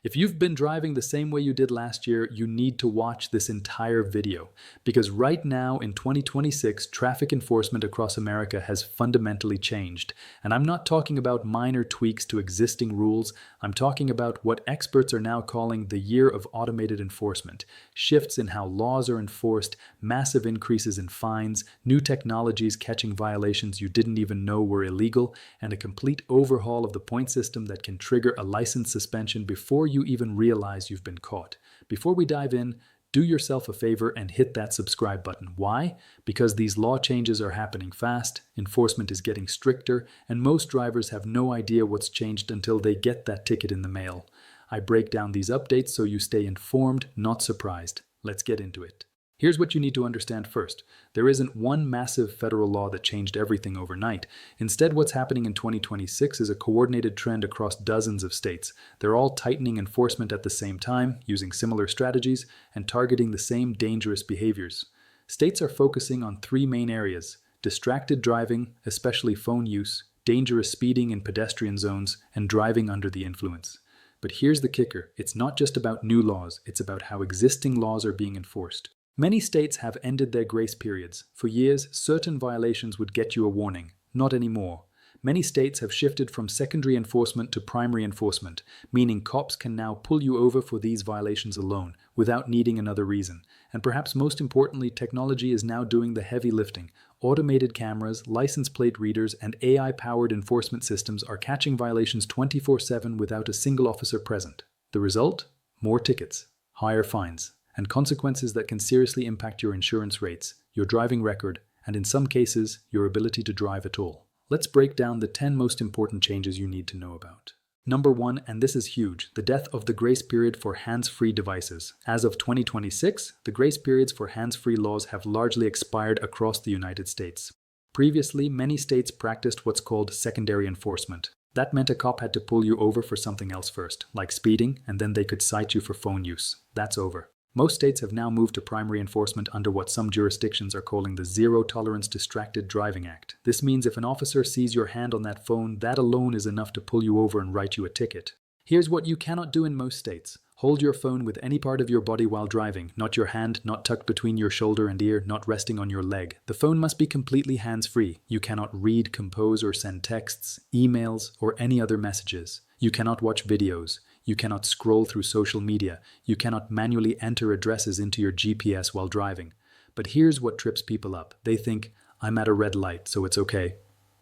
If you've been driving the same way you did last year, you need to watch this entire video because right now in 2026, traffic enforcement across America has fundamentally changed. And I'm not talking about minor tweaks to existing rules. I'm talking about what experts are now calling the year of automated enforcement. Shifts in how laws are enforced, massive increases in fines, new technologies catching violations you didn't even know were illegal, and a complete overhaul of the point system that can trigger a license suspension before you even realize you've been caught. Before we dive in, do yourself a favor and hit that subscribe button. Why? Because these law changes are happening fast, enforcement is getting stricter, and most drivers have no idea what's changed until they get that ticket in the mail. I break down these updates so you stay informed, not surprised. Let's get into it. Here's what you need to understand first. There isn't one massive federal law that changed everything overnight. Instead, what's happening in 2026 is a coordinated trend across dozens of states. They're all tightening enforcement at the same time, using similar strategies, and targeting the same dangerous behaviors. States are focusing on three main areas: distracted driving, especially phone use, dangerous speeding in pedestrian zones, and driving under the influence. But here's the kicker. It's not just about new laws, it's about how existing laws are being enforced. Many states have ended their grace periods. For years, certain violations would get you a warning. Not anymore. Many states have shifted from secondary enforcement to primary enforcement, meaning cops can now pull you over for these violations alone, without needing another reason. And perhaps most importantly, technology is now doing the heavy lifting. Automated cameras, license plate readers, and AI-powered enforcement systems are catching violations 24/7 without a single officer present. The result? More tickets, higher fines, and consequences that can seriously impact your insurance rates, your driving record, and in some cases, your ability to drive at all. Let's break down the 10 most important changes you need to know about. Number 1, and this is huge, the death of the grace period for hands-free devices. As of 2026, the grace periods for hands-free laws have largely expired across the United States. Previously, many states practiced what's called secondary enforcement. That meant a cop had to pull you over for something else first, like speeding, and then they could cite you for phone use. That's over. Most states have now moved to primary enforcement under what some jurisdictions are calling the Zero Tolerance Distracted Driving Act. This means if an officer sees your hand on that phone, that alone is enough to pull you over and write you a ticket. Here's what you cannot do in most states. Hold your phone with any part of your body while driving, not your hand, not tucked between your shoulder and ear, not resting on your leg. The phone must be completely hands-free. You cannot read, compose, or send texts, emails, or any other messages. You cannot watch videos. You cannot scroll through social media. You cannot manually enter addresses into your GPS while driving. But here's what trips people up. They think, I'm at a red light, so it's okay.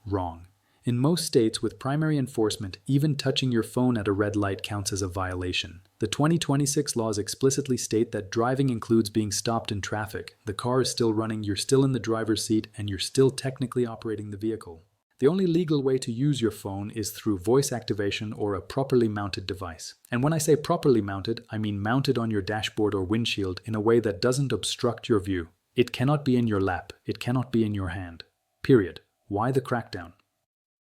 Wrong. In most states with primary enforcement, even touching your phone at a red light counts as a violation. The 2026 laws explicitly state that driving includes being stopped in traffic. The car is still running, you're still in the driver's seat, and you're still technically operating the vehicle. The only legal way to use your phone is through voice activation or a properly mounted device. And when I say properly mounted, I mean mounted on your dashboard or windshield in a way that doesn't obstruct your view. It cannot be in your lap. It cannot be in your hand. Period. Why the crackdown?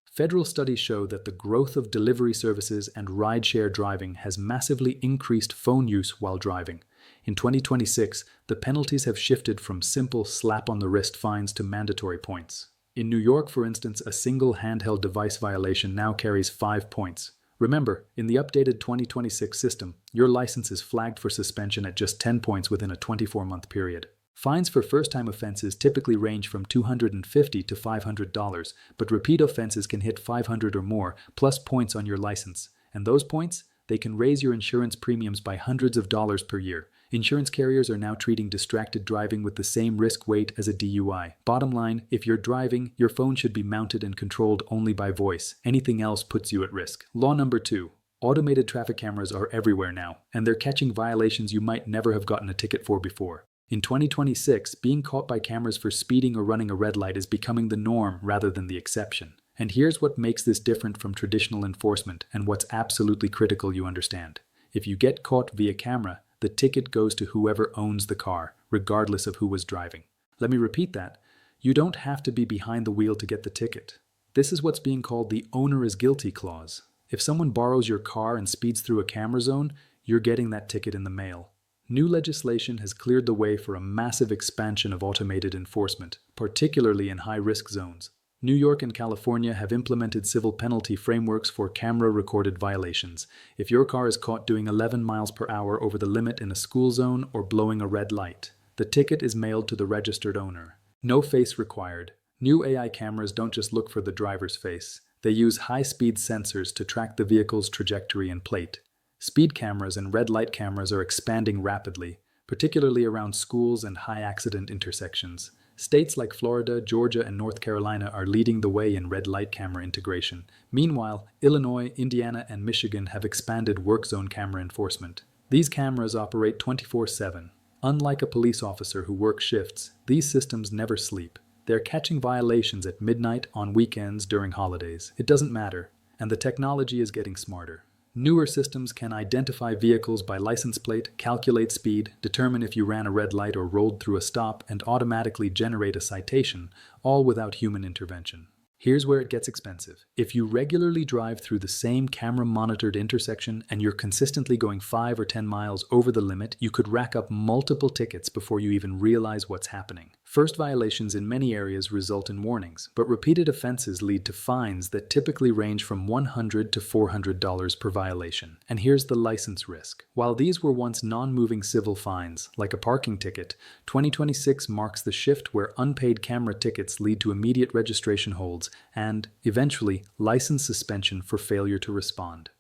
Federal studies show that the growth of delivery services and rideshare driving has massively increased phone use while driving. In 2026, the penalties have shifted from simple slap-on-the-wrist fines to mandatory points. In New York, for instance, a single handheld device violation now carries 5 points. Remember, in the updated 2026 system, your license is flagged for suspension at just 10 points within a 24-month period. Fines for first-time offenses typically range from $250 to $500, but repeat offenses can hit $500 or more, plus points on your license. And those points? They can raise your insurance premiums by hundreds of dollars per year. Insurance carriers are now treating distracted driving with the same risk weight as a DUI. Bottom line, if you're driving, your phone should be mounted and controlled only by voice. Anything else puts you at risk. Law number 2. Automated traffic cameras are everywhere now, and they're catching violations you might never have gotten a ticket for before. In 2026, being caught by cameras for speeding or running a red light is becoming the norm rather than the exception. And here's what makes this different from traditional enforcement and what's absolutely critical you understand. If you get caught via camera, the ticket goes to whoever owns the car, regardless of who was driving. Let me repeat that. You don't have to be behind the wheel to get the ticket. This is what's being called the owner is guilty clause. If someone borrows your car and speeds through a camera zone, you're getting that ticket in the mail. New legislation has cleared the way for a massive expansion of automated enforcement, particularly in high-risk zones. New York and California have implemented civil penalty frameworks for camera-recorded violations. If your car is caught doing 11 miles per hour over the limit in a school zone or blowing a red light, the ticket is mailed to the registered owner. No face required. New AI cameras don't just look for the driver's face. They use high-speed sensors to track the vehicle's trajectory and plate. Speed cameras and red light cameras are expanding rapidly, particularly around schools and high-accident intersections. States like Florida, Georgia, and North Carolina are leading the way in red light camera integration. Meanwhile, Illinois, Indiana, and Michigan have expanded work zone camera enforcement. These cameras operate 24/7. Unlike a police officer who works shifts, these systems never sleep. They're catching violations at midnight, on weekends, during holidays. It doesn't matter. And the technology is getting smarter. Newer systems can identify vehicles by license plate, calculate speed, determine if you ran a red light or rolled through a stop, and automatically generate a citation, all without human intervention. Here's where it gets expensive. If you regularly drive through the same camera-monitored intersection and you're consistently going 5 or 10 miles over the limit, you could rack up multiple tickets before you even realize what's happening. First violations in many areas result in warnings, but repeated offenses lead to fines that typically range from $100 to $400 per violation. And here's the license risk. While these were once non-moving civil fines, like a parking ticket, 2026 marks the shift where unpaid camera tickets lead to immediate registration holds and, eventually, license suspension for failure to respond.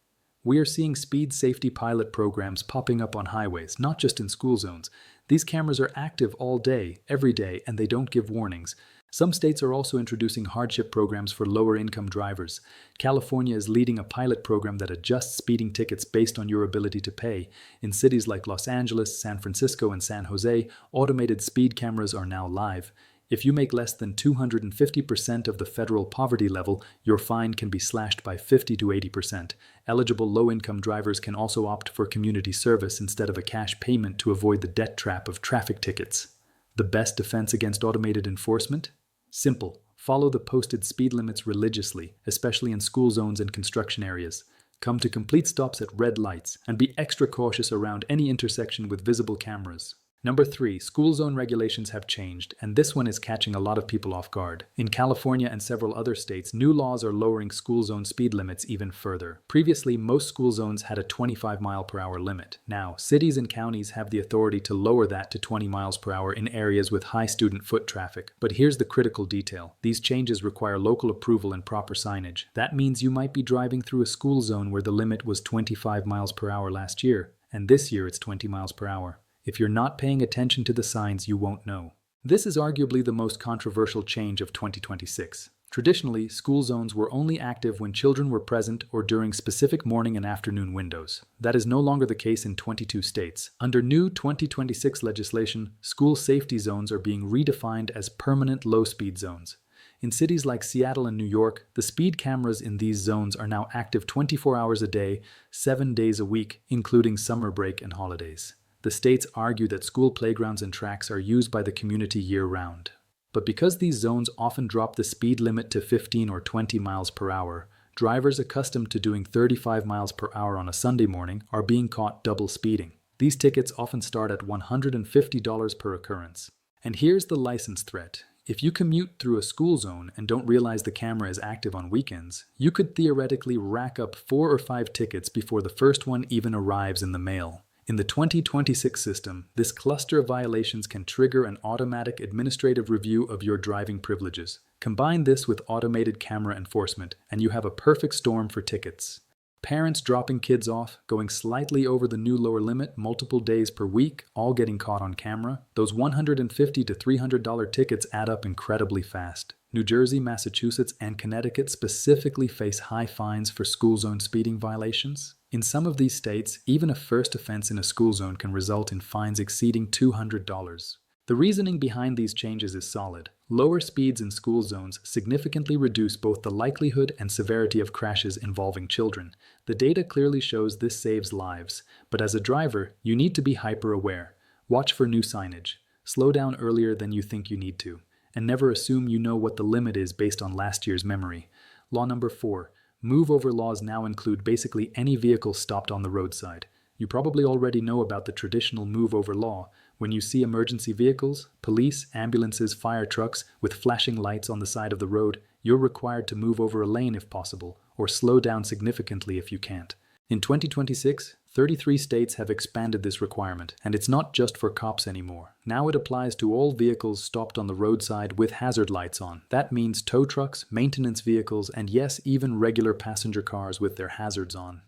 We are seeing speed safety pilot programs popping up on highways, not just in school zones. These cameras are active all day, every day, and they don't give warnings. Some states are also introducing hardship programs for lower-income drivers. California is leading a pilot program that adjusts speeding tickets based on your ability to pay. In cities like Los Angeles, San Francisco, and San Jose, automated speed cameras are now live. If you make less than 250% of the federal poverty level, your fine can be slashed by 50 to 80%. Eligible low-income drivers can also opt for community service instead of a cash payment to avoid the debt trap of traffic tickets. The best defense against automated enforcement? Simple. Follow the posted speed limits religiously, especially in school zones and construction areas. Come to complete stops at red lights, and be extra cautious around any intersection with visible cameras. Number 3, school zone regulations have changed, and this one is catching a lot of people off guard. In California and several other states, new laws are lowering school zone speed limits even further. Previously, most school zones had a 25 mile per hour limit. Now, cities and counties have the authority to lower that to 20 miles per hour in areas with high student foot traffic. But here's the critical detail. These changes require local approval and proper signage. That means you might be driving through a school zone where the limit was 25 miles per hour last year, and this year it's 20 miles per hour. If you're not paying attention to the signs, you won't know. This is arguably the most controversial change of 2026. Traditionally, school zones were only active when children were present or during specific morning and afternoon windows. That is no longer the case in 22 states. Under new 2026 legislation, school safety zones are being redefined as permanent low-speed zones. In cities like Seattle and New York, the speed cameras in these zones are now active 24 hours a day, 7 days a week, including summer break and holidays. The states argue that school playgrounds and tracks are used by the community year-round. But because these zones often drop the speed limit to 15 or 20 miles per hour, drivers accustomed to doing 35 miles per hour on a Sunday morning are being caught double speeding. These tickets often start at $150 per occurrence. And here's the license threat. If you commute through a school zone and don't realize the camera is active on weekends, you could theoretically rack up 4 or 5 tickets before the first one even arrives in the mail. In the 2026 system, this cluster of violations can trigger an automatic administrative review of your driving privileges. Combine this with automated camera enforcement, and you have a perfect storm for tickets. Parents dropping kids off, going slightly over the new lower limit multiple days per week, all getting caught on camera. Those $150 to $300 tickets add up incredibly fast. New Jersey, Massachusetts, and Connecticut specifically face high fines for school zone speeding violations. In some of these states, even a first offense in a school zone can result in fines exceeding $200. The reasoning behind these changes is solid. Lower speeds in school zones significantly reduce both the likelihood and severity of crashes involving children. The data clearly shows this saves lives, but as a driver, you need to be hyper-aware. Watch for new signage. Slow down earlier than you think you need to. And never assume you know what the limit is based on last year's memory. Law number 4. Move-over laws now include basically any vehicle stopped on the roadside. You probably already know about the traditional move-over law. When you see emergency vehicles, police, ambulances, fire trucks with flashing lights on the side of the road, You're required to move over a lane if possible, or slow down significantly if you can't. In 2026, 33 states have expanded this requirement, and it's not just for cops anymore. Now it applies to all vehicles stopped on the roadside with hazard lights on. That means tow trucks, maintenance vehicles, and yes, even regular passenger cars with their hazards on.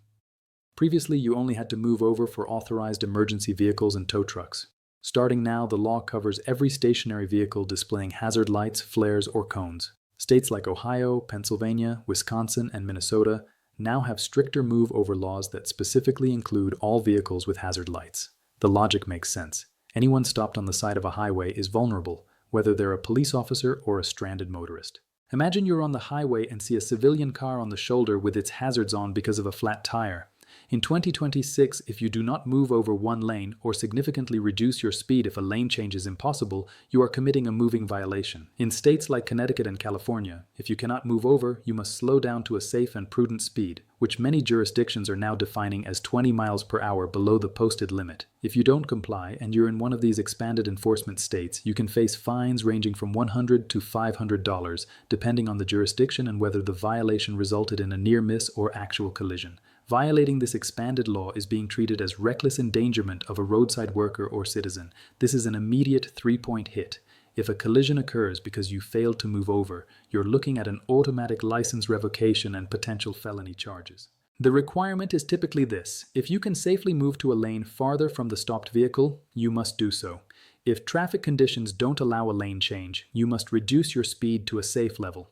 Previously, you only had to move over for authorized emergency vehicles and tow trucks. Starting now, the law covers every stationary vehicle displaying hazard lights, flares, or cones. States like Ohio, Pennsylvania, Wisconsin, and Minnesota now have stricter move-over laws that specifically include all vehicles with hazard lights. The logic makes sense. Anyone stopped on the side of a highway is vulnerable, whether they're a police officer or a stranded motorist. Imagine you're on the highway and see a civilian car on the shoulder with its hazards on because of a flat tire. In 2026, if you do not move over one lane or significantly reduce your speed if a lane change is impossible, you are committing a moving violation. In states like Connecticut and California, if you cannot move over, you must slow down to a safe and prudent speed, which many jurisdictions are now defining as 20 miles per hour below the posted limit. If you don't comply and you're in one of these expanded enforcement states, you can face fines ranging from $100 to $500, depending on the jurisdiction and whether the violation resulted in a near miss or actual collision. Violating this expanded law is being treated as reckless endangerment of a roadside worker or citizen. This is an immediate 3-point hit. If a collision occurs because you failed to move over, you're looking at an automatic license revocation and potential felony charges. The requirement is typically this: if you can safely move to a lane farther from the stopped vehicle, you must do so. If traffic conditions don't allow a lane change, you must reduce your speed to a safe level.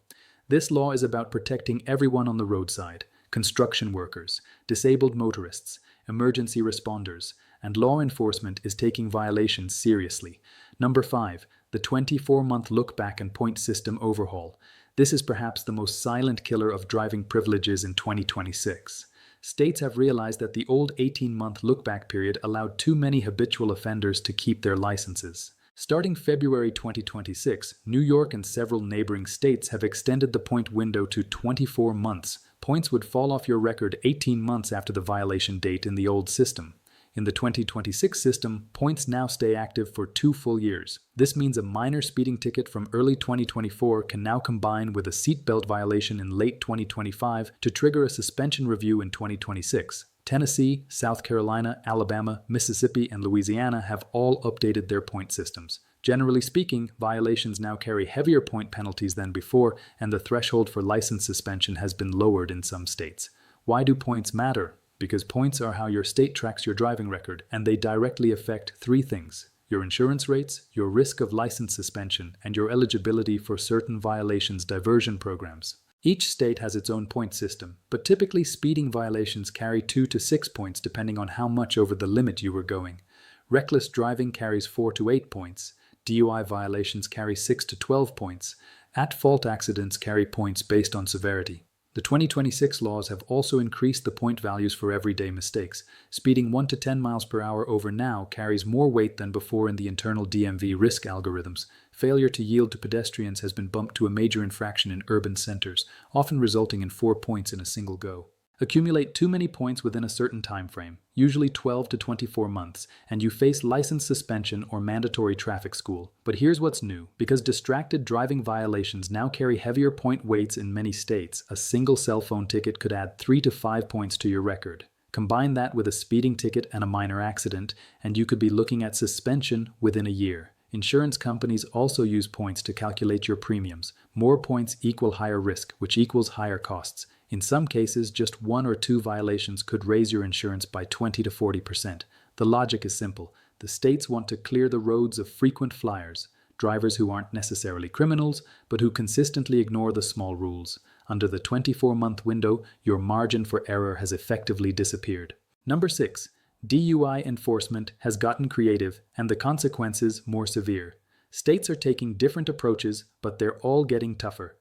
This law is about protecting everyone on the roadside: construction workers, disabled motorists, emergency responders, and law enforcement is taking violations seriously. Number 5, the 24-month look-back and point system overhaul. This is perhaps the most silent killer of driving privileges in 2026. States have realized that the old 18-month look-back period allowed too many habitual offenders to keep their licenses. Starting February 2026, New York and several neighboring states have extended the point window to 24 months. Points would fall off your record 18 months after the violation date in the old system. In the 2026 system, points now stay active for 2 full years. This means a minor speeding ticket from early 2024 can now combine with a seatbelt violation in late 2025 to trigger a suspension review in 2026. Tennessee, South Carolina, Alabama, Mississippi, and Louisiana have all updated their point systems. Generally speaking, violations now carry heavier point penalties than before, and the threshold for license suspension has been lowered in some states. Why do points matter? Because points are how your state tracks your driving record, and they directly affect 3 things: your insurance rates, your risk of license suspension, and your eligibility for certain violations diversion programs. Each state has its own point system, but typically speeding violations carry 2 to 6 points depending on how much over the limit you were going. Reckless driving carries 4 to 8 points. DUI violations carry 6 to 12 points. At-fault accidents carry points based on severity. The 2026 laws have also increased the point values for everyday mistakes. Speeding 1 to 10 miles per hour over now carries more weight than before in the internal DMV risk algorithms. Failure to yield to pedestrians has been bumped to a major infraction in urban centers, often resulting in 4 points in a single go. Accumulate too many points within a certain time frame, usually 12 to 24 months, and you face license suspension or mandatory traffic school. But here's what's new. Because distracted driving violations now carry heavier point weights in many states, a single cell phone ticket could add 3 to 5 points to your record. Combine that with a speeding ticket and a minor accident, and you could be looking at suspension within a year. Insurance companies also use points to calculate your premiums. More points equal higher risk, which equals higher costs. In some cases, just 1 or 2 violations could raise your insurance by 20 to 40%. The logic is simple. The states want to clear the roads of frequent flyers, drivers who aren't necessarily criminals, but who consistently ignore the small rules. Under the 24-month window, your margin for error has effectively disappeared. Number 6. DUI enforcement has gotten creative and the consequences more severe. States are taking different approaches, but they're all getting tougher.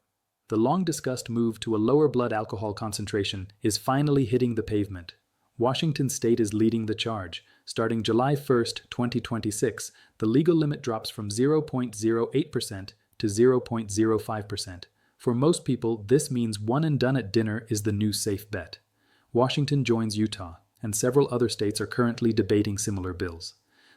The long-discussed move to a lower blood alcohol concentration is finally hitting the pavement. Washington State is leading the charge. Starting July 1, 2026, the legal limit drops from 0.08% to 0.05%. For most people, this means one and done at dinner is the new safe bet. Washington joins Utah, and several other states are currently debating similar bills.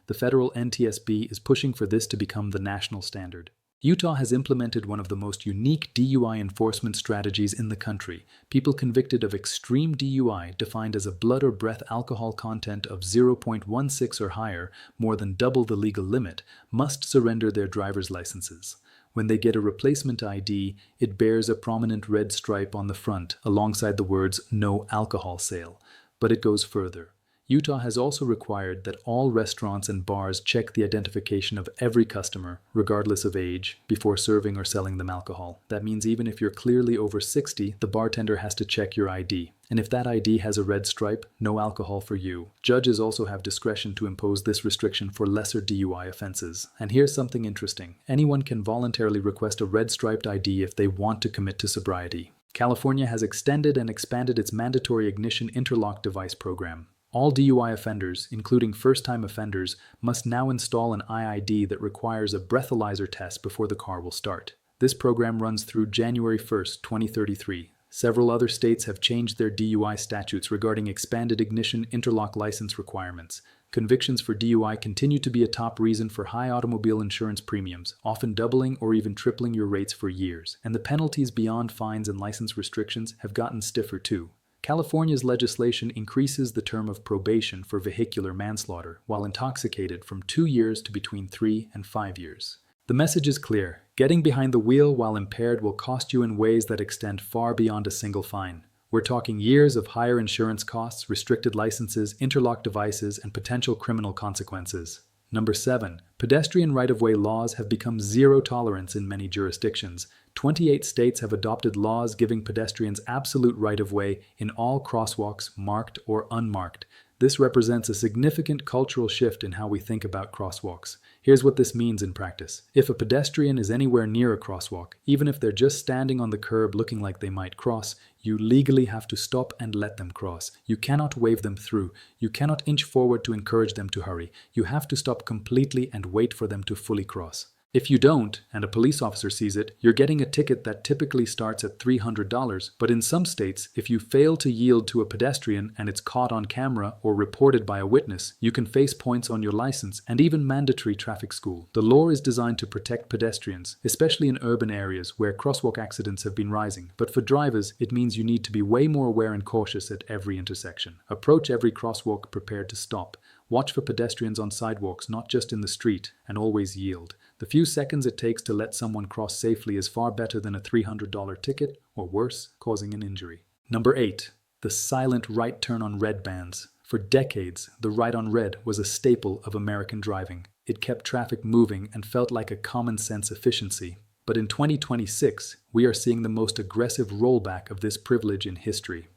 The federal NTSB is pushing for this to become the national standard. Utah has implemented one of the most unique DUI enforcement strategies in the country. People convicted of extreme DUI, defined as a blood or breath alcohol content of 0.16 or higher, more than double the legal limit, must surrender their driver's licenses. When they get a replacement ID, it bears a prominent red stripe on the front, alongside the words "No Alcohol Sale." But it goes further. Utah has also required that all restaurants and bars check the identification of every customer, regardless of age, before serving or selling them alcohol. That means even if you're clearly over 60, the bartender has to check your ID. And if that ID has a red stripe, no alcohol for you. Judges also have discretion to impose this restriction for lesser DUI offenses. And here's something interesting. Anyone can voluntarily request a red striped ID if they want to commit to sobriety. California has extended and expanded its mandatory ignition interlock device program. All DUI offenders, including first-time offenders, must now install an IID that requires a breathalyzer test before the car will start. This program runs through January 1st, 2033. Several other states have changed their DUI statutes regarding expanded ignition interlock license requirements. Convictions for DUI continue to be a top reason for high automobile insurance premiums, often doubling or even tripling your rates for years. And the penalties beyond fines and license restrictions have gotten stiffer too. California's legislation increases the term of probation for vehicular manslaughter while intoxicated from 2 years to between 3 and 5 years. The message is clear. Getting behind the wheel while impaired will cost you in ways that extend far beyond a single fine. We're talking years of higher insurance costs, restricted licenses, interlock devices, and potential criminal consequences. Number 7. Pedestrian right-of-way laws have become zero tolerance in many jurisdictions. 28 states have adopted laws giving pedestrians absolute right-of-way in all crosswalks, marked or unmarked. This represents a significant cultural shift in how we think about crosswalks. Here's what this means in practice. If a pedestrian is anywhere near a crosswalk, even if they're just standing on the curb looking like they might cross, you legally have to stop and let them cross. You cannot wave them through. You cannot inch forward to encourage them to hurry. You have to stop completely and wait for them to fully cross. If you don't, and a police officer sees it, you're getting a ticket that typically starts at $300, but in some states, if you fail to yield to a pedestrian and it's caught on camera or reported by a witness, you can face points on your license and even mandatory traffic school. The law is designed to protect pedestrians, especially in urban areas where crosswalk accidents have been rising. But for drivers, it means you need to be way more aware and cautious at every intersection. Approach every crosswalk prepared to stop. Watch for pedestrians on sidewalks, not just in the street, and always yield. The few seconds it takes to let someone cross safely is far better than a $300 ticket, or worse, causing an injury. Number 8. The silent right turn on red bans. For decades, the right on red was a staple of American driving. It kept traffic moving and felt like a common-sense efficiency. But in 2026, we are seeing the most aggressive rollback of this privilege in history.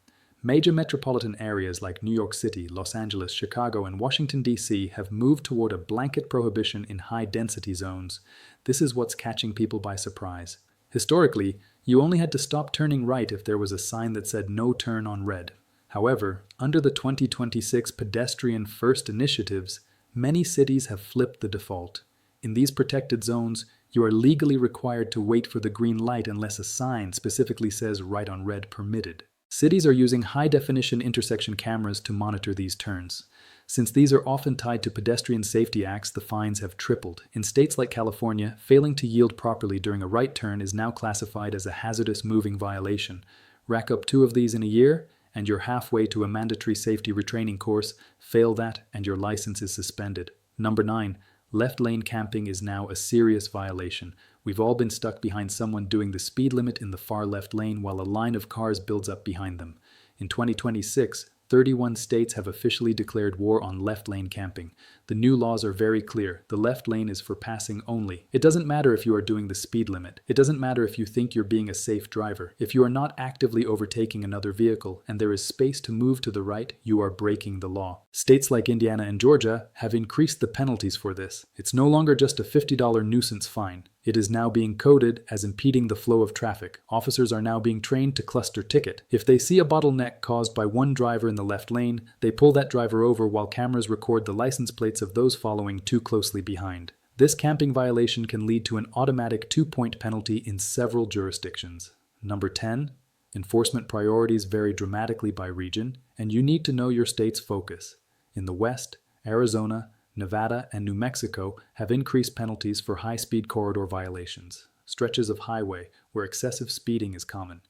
Major metropolitan areas like New York City, Los Angeles, Chicago, and Washington, D.C. have moved toward a blanket prohibition in high-density zones. This is what's catching people by surprise. Historically, you only had to stop turning right if there was a sign that said "No turn on red." However, under the 2026 Pedestrian First initiatives, many cities have flipped the default. In these protected zones, you are legally required to wait for the green light unless a sign specifically says "Right on red permitted." Cities are using high-definition intersection cameras to monitor these turns. Since these are often tied to pedestrian safety acts, the fines have tripled. In states like California, failing to yield properly during a right turn is now classified as a hazardous moving violation. Rack up 2 of these in a year, and you're halfway to a mandatory safety retraining course. Fail that, and your license is suspended. Number 9. Left lane camping is now a serious violation. We've all been stuck behind someone doing the speed limit in the far left lane while a line of cars builds up behind them. In 2026, 31 states have officially declared war on left lane camping. The new laws are very clear. The left lane is for passing only. It doesn't matter if you are doing the speed limit. It doesn't matter if you think you're being a safe driver. If you are not actively overtaking another vehicle and there is space to move to the right, you are breaking the law. States like Indiana and Georgia have increased the penalties for this. It's no longer just a $50 nuisance fine. It is now being coded as impeding the flow of traffic. Officers are now being trained to cluster ticket. If they see a bottleneck caused by one driver in the left lane, they pull that driver over while cameras record the license plates of those following too closely behind. This camping violation can lead to an automatic 2-point penalty in several jurisdictions. Number 10. Enforcement priorities vary dramatically by region, and you need to know your state's focus. In the West, Arizona, Nevada, and New Mexico have increased penalties for high-speed corridor violations, stretches of highway where excessive speeding is common.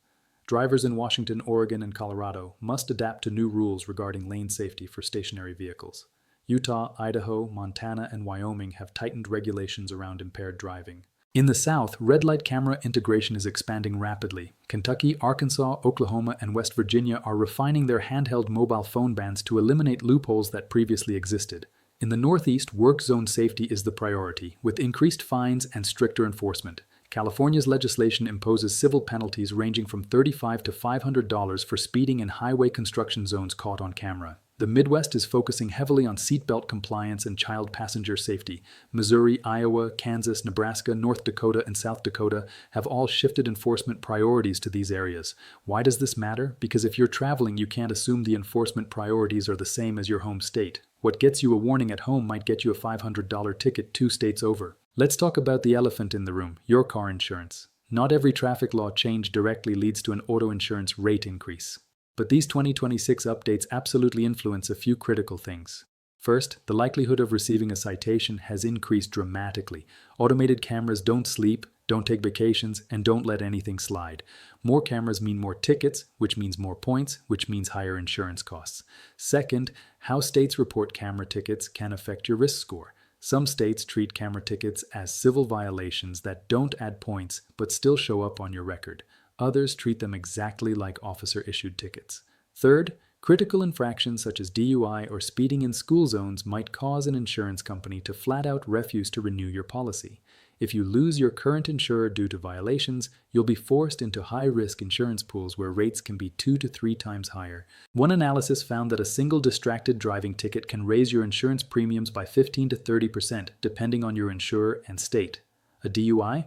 Drivers in Washington, Oregon, and Colorado must adapt to new rules regarding lane safety for stationary vehicles. Utah, Idaho, Montana, and Wyoming have tightened regulations around impaired driving. In the South, red light camera integration is expanding rapidly. Kentucky, Arkansas, Oklahoma, and West Virginia are refining their handheld mobile phone bans to eliminate loopholes that previously existed. In the Northeast, work zone safety is the priority, with increased fines and stricter enforcement. California's legislation imposes civil penalties ranging from $35 to $500 for speeding in highway construction zones caught on camera. The Midwest is focusing heavily on seatbelt compliance and child passenger safety. Missouri, Iowa, Kansas, Nebraska, North Dakota, and South Dakota have all shifted enforcement priorities to these areas. Why does this matter? Because if you're traveling, you can't assume the enforcement priorities are the same as your home state. What gets you a warning at home might get you a $500 ticket 2 states over. Let's talk about the elephant in the room, your car insurance. Not every traffic law change directly leads to an auto insurance rate increase. But these 2026 updates absolutely influence a few critical things. First, the likelihood of receiving a citation has increased dramatically. Automated cameras don't sleep, don't take vacations, and don't let anything slide. More cameras mean more tickets, which means more points, which means higher insurance costs. Second, how states report camera tickets can affect your risk score. Some states treat camera tickets as civil violations that don't add points but still show up on your record. Others treat them exactly like officer-issued tickets. Third, critical infractions such as DUI or speeding in school zones might cause an insurance company to flat-out refuse to renew your policy. If you lose your current insurer due to violations, you'll be forced into high-risk insurance pools where rates can be 2 to 3 times higher. One analysis found that a single distracted driving ticket can raise your insurance premiums by 15 to 30%, depending on your insurer and state. A DUI?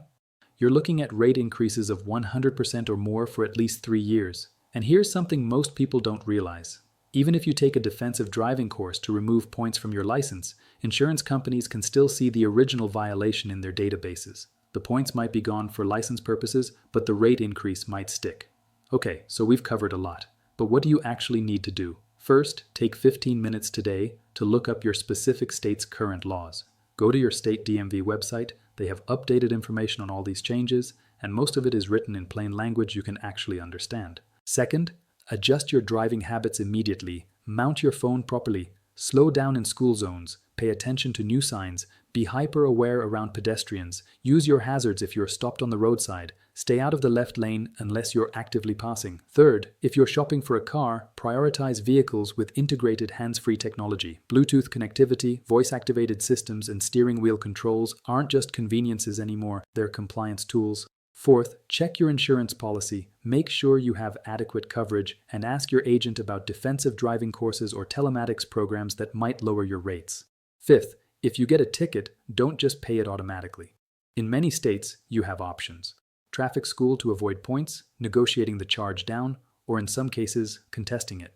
You're looking at rate increases of 100% or more for at least 3 years. And here's something most people don't realize. Even if you take a defensive driving course to remove points from your license, insurance companies can still see the original violation in their databases. The points might be gone for license purposes, but the rate increase might stick. Okay, so we've covered a lot. But what do you actually need to do? First, take 15 minutes today to look up your specific state's current laws. Go to your state DMV website. They have updated information on all these changes, and most of it is written in plain language you can actually understand. Second, adjust your driving habits immediately. Mount your phone properly. Slow down in school zones. Pay attention to new signs. Be hyper-aware around pedestrians. Use your hazards if you're stopped on the roadside. Stay out of the left lane unless you're actively passing. Third, if you're shopping for a car, prioritize vehicles with integrated hands-free technology. Bluetooth connectivity, voice-activated systems, and steering wheel controls aren't just conveniences anymore, they're compliance tools. Fourth, check your insurance policy. Make sure you have adequate coverage and ask your agent about defensive driving courses or telematics programs that might lower your rates. Fifth, if you get a ticket, don't just pay it automatically. In many states, you have options. Traffic school to avoid points, negotiating the charge down, or in some cases, contesting it.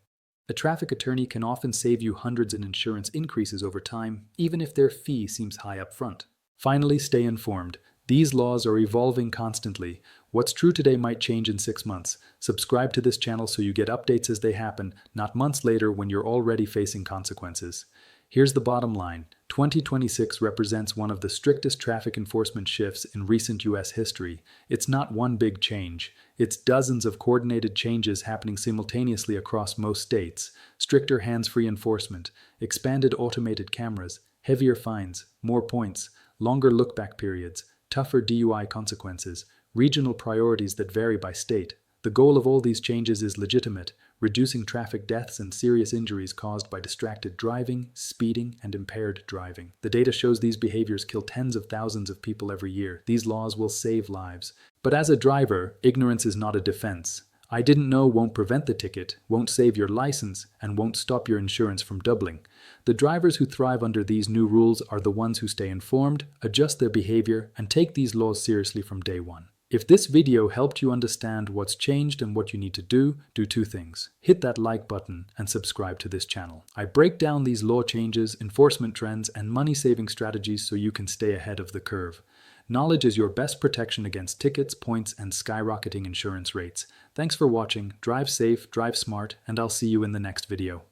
A traffic attorney can often save you hundreds in insurance increases over time, even if their fee seems high up front. Finally, stay informed. These laws are evolving constantly. What's true today might change in 6 months. Subscribe to this channel so you get updates as they happen, not months later when you're already facing consequences. Here's the bottom line. 2026 represents one of the strictest traffic enforcement shifts in recent U.S. history. It's not one big change. It's dozens of coordinated changes happening simultaneously across most states. Stricter hands-free enforcement, expanded automated cameras, heavier fines, more points, longer look-back periods, tougher DUI consequences, regional priorities that vary by state. The goal of all these changes is legitimate, reducing traffic deaths and serious injuries caused by distracted driving, speeding, and impaired driving. The data shows these behaviors kill tens of thousands of people every year. These laws will save lives. But as a driver, ignorance is not a defense. I didn't know won't prevent the ticket, won't save your license, and won't stop your insurance from doubling. The drivers who thrive under these new rules are the ones who stay informed, adjust their behavior, and take these laws seriously from day one. If this video helped you understand what's changed and what you need to do 2 things. Hit that like button and subscribe to this channel. I break down these law changes, enforcement trends, and money-saving strategies so you can stay ahead of the curve. Knowledge is your best protection against tickets, points, and skyrocketing insurance rates. Thanks for watching. Drive safe, drive smart, and I'll see you in the next video.